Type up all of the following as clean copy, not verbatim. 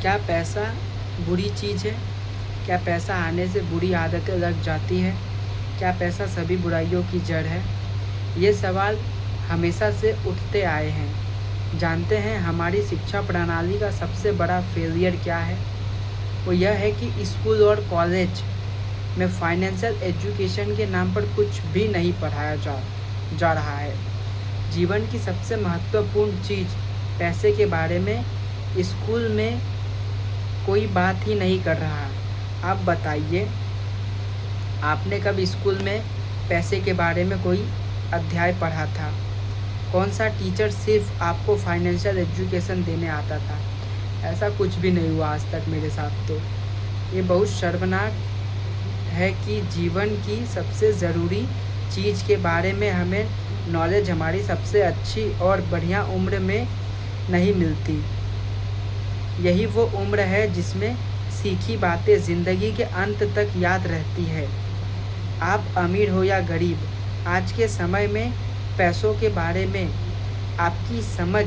क्या पैसा बुरी चीज़ है? क्या पैसा आने से बुरी आदतें लग जाती है? क्या पैसा सभी बुराइयों की जड़ है? ये सवाल हमेशा से उठते आए हैं। जानते हैं हमारी शिक्षा प्रणाली का सबसे बड़ा फेलियर क्या है? वो यह है कि स्कूल और कॉलेज में फाइनेंशियल एजुकेशन के नाम पर कुछ भी नहीं पढ़ाया जा रहा है। जीवन की सबसे महत्वपूर्ण चीज़ पैसे के बारे में स्कूल में कोई बात ही नहीं कर रहा। आप बताइए, आपने कब स्कूल में पैसे के बारे में कोई अध्याय पढ़ा था? कौन सा टीचर सिर्फ आपको फाइनेंशियल एजुकेशन देने आता था? ऐसा कुछ भी नहीं हुआ आज तक मेरे साथ। तो ये बहुत शर्मनाक है कि जीवन की सबसे ज़रूरी चीज़ के बारे में हमें नॉलेज हमारी सबसे अच्छी और बढ़िया उम्र में नहीं मिलती। यही वो उम्र है जिसमें सीखी बातें ज़िंदगी के अंत तक याद रहती है। आप अमीर हो या गरीब, आज के समय में पैसों के बारे में आपकी समझ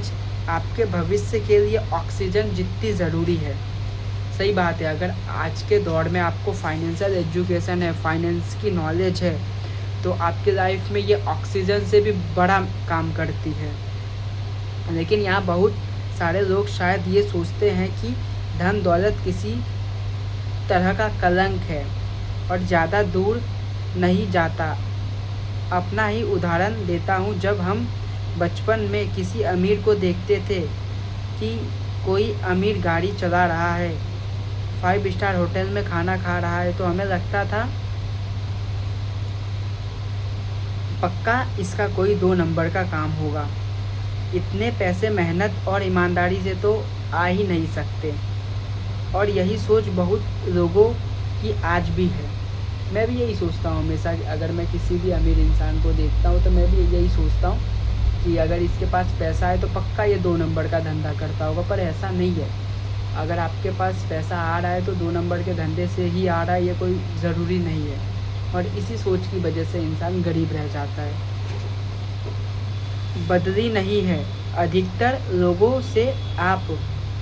आपके भविष्य के लिए ऑक्सीजन जितनी ज़रूरी है। सही बात है, अगर आज के दौर में आपको फाइनेंशियल एजुकेशन है, फाइनेंस की नॉलेज है, तो आपके लाइफ में ये ऑक्सीजन से भी बड़ा काम करती है। लेकिन यहाँ बहुत सारे लोग शायद ये सोचते हैं कि धन दौलत किसी तरह का कलंक है और ज़्यादा दूर नहीं जाता। अपना ही उदाहरण देता हूँ। जब हम बचपन में किसी अमीर को देखते थे कि कोई अमीर गाड़ी चला रहा है, 5 स्टार होटल में खाना खा रहा है, तो हमें लगता था पक्का इसका कोई 2 नंबर का काम होगा। इतने पैसे मेहनत और ईमानदारी से तो आ ही नहीं सकते। और यही सोच बहुत लोगों की आज भी है। मैं भी यही सोचता हूँ हमेशा कि अगर मैं किसी भी अमीर इंसान को देखता हूँ तो मैं भी यही सोचता हूँ कि अगर इसके पास पैसा है तो पक्का ये 2 नंबर का धंधा करता होगा। पर ऐसा नहीं है। अगर आपके पास पैसा आ रहा है तो 2 नंबर के धंधे से ही आ रहा है, ये कोई ज़रूरी नहीं है। और इसी सोच की वजह से इंसान गरीब रह जाता है। बदली नहीं है। अधिकतर लोगों से आप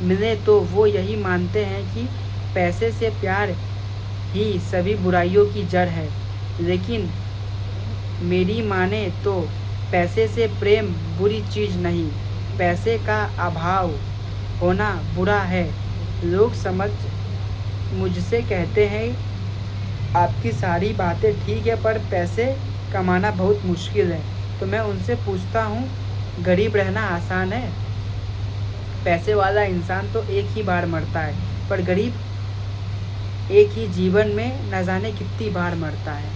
मिले तो वो यही मानते हैं कि पैसे से प्यार ही सभी बुराइयों की जड़ है। लेकिन मेरी माने तो पैसे से प्रेम बुरी चीज़ नहीं, पैसे का अभाव होना बुरा है। लोग मुझसे कहते हैं आपकी सारी बातें ठीक है पर पैसे कमाना बहुत मुश्किल है। तो मैं उनसे पूछता हूँ, गरीब रहना आसान है? पैसे वाला इंसान तो एक ही बार मरता है, पर गरीब एक ही जीवन में न जाने कितनी बार मरता है।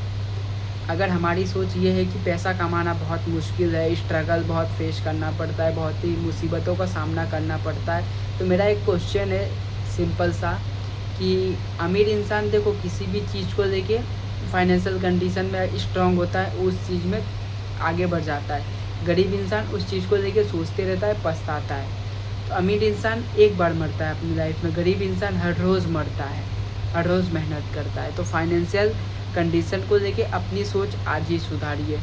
अगर हमारी सोच ये है कि पैसा कमाना बहुत मुश्किल है, स्ट्रगल बहुत फेस करना पड़ता है, बहुत ही मुसीबतों का सामना करना पड़ता है, तो मेरा एक क्वेश्चन है सिंपल सा कि अमीर इंसान देखो किसी भी चीज़ को लेके फाइनेंशियल कंडीशन में स्ट्रांग होता है, उस चीज़ में आगे बढ़ जाता है। गरीब इंसान उस चीज़ को लेके सोचते रहता है, पछताता है। तो अमीर इंसान एक बार मरता है अपनी लाइफ में, गरीब इंसान हर रोज़ मरता है, हर रोज़ मेहनत करता है। तो फाइनेंशियल कंडीशन को लेके अपनी सोच आज ही सुधारिए।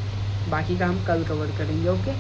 बाकी का हम कल कवर करेंगे। ओके।